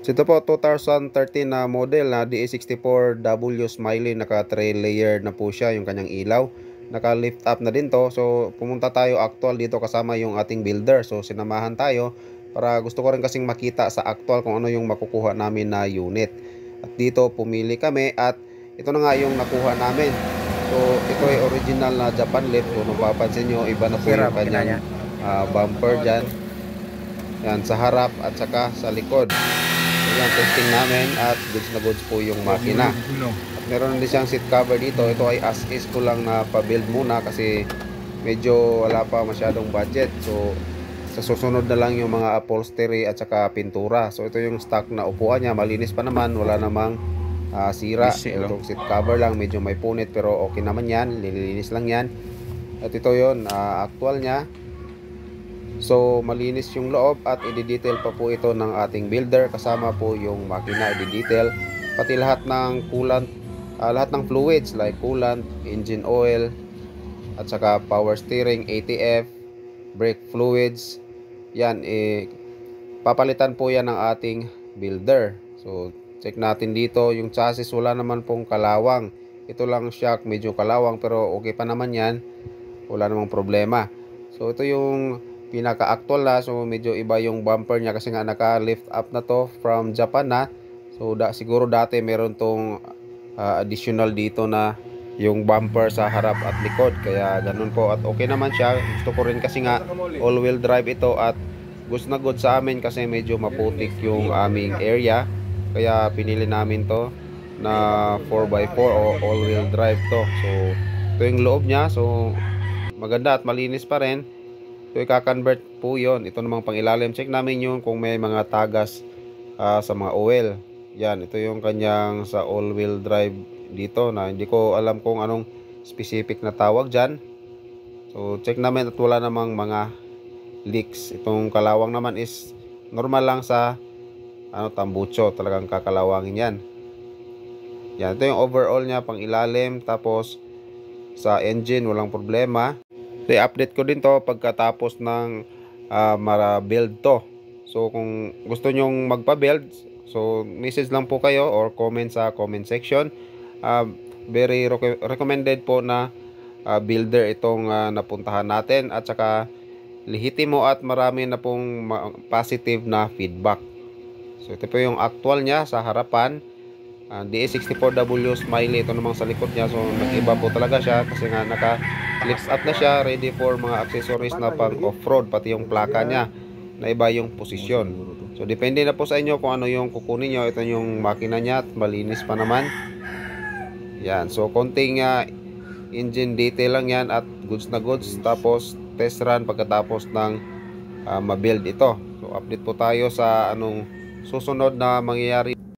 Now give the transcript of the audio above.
So ito po 2013 na model na DA64W Smiley, naka 3 layer na po siya yung kanyang ilaw. Naka lift up na din to. So pumunta tayo actual dito kasama yung ating builder. So sinamahan tayo para gusto ko rin kasing makita sa actual kung ano yung makukuha namin na unit. At dito pumili kami at ito na nga yung nakuha namin. So ito ay original na Japan lift. Kung mapapansin nyo, iba na po yung kanyang bumper dyan. Yan, sa harap at saka sa likod. So yan, testing namin at goods na goods po yung makina. At meron din siyang seat cover dito. Ito ay as is ko lang na pa-build muna kasi medyo wala pa masyadong budget. So sa susunod na lang yung mga upholstery at saka pintura. So ito yung stock na upuan niya, malinis pa naman, wala namang sira. Itong seat cover lang medyo may punit pero okay naman yan, nililinis lang yan. At ito yun, actual niya. So malinis yung loob at i-detail pa po ito ng ating builder, kasama po yung makina i-detail, pati lahat ng coolant, lahat ng fluids like coolant, engine oil at saka power steering, ATF, brake fluids. Yan, papalitan po yan ng ating builder. So check natin dito yung chassis, wala naman pong kalawang. Ito lang shock medyo kalawang pero okay pa naman yan, wala namang problema. So ito yung pinaka-actual na. So medyo iba yung bumper niya kasi nga naka-lift up na to from Japan na. So siguro dati meron tong additional dito na yung bumper sa harap at likod, kaya ganun po. At okay naman siya. Gusto ko rin kasi nga all-wheel drive ito at gusto na good sa amin kasi medyo maputik yung aming area. Kaya pinili namin to na 4x4 o all-wheel drive to. So ito yung loob niya. So maganda at malinis pa rin. So i-convert po yon. Ito namang pangilalim, check namin yung kung may mga tagas sa mga oil. Yan, ito yung kanyang sa all-wheel drive dito na hindi ko alam kung anong specific na tawag dyan. So check namin at wala namang mga leaks. Itong kalawang naman is normal lang sa tambucho, talagang kakalawangin yan. Yan, ito yung overall niya, pang ilalim. Tapos sa engine walang problema. So i-update ko din to pagkatapos ng mara-build to. So kung gusto nyong magpa-build, so message lang po kayo or comment sa comment section. Very recommended po na builder itong napuntahan natin, at saka lehitimo at marami na pong positive na feedback. So ito po yung actual niya sa harapan, DA64W Smiley. Ito namang sa likod niya, so nag-iba po talaga siya kasi nga naka lift up na siya, ready for mga accessories na pang off-road, pati yung plaka niya na iba yung posisyon. So depende na po sa inyo kung ano yung kukunin nyo. Ito yung makina niya at malinis pa naman. Yan, so konting engine detail lang yan at goods na goods. Tapos test run pagkatapos ng mabuild ito. So update po tayo sa anong susunod na mangyayari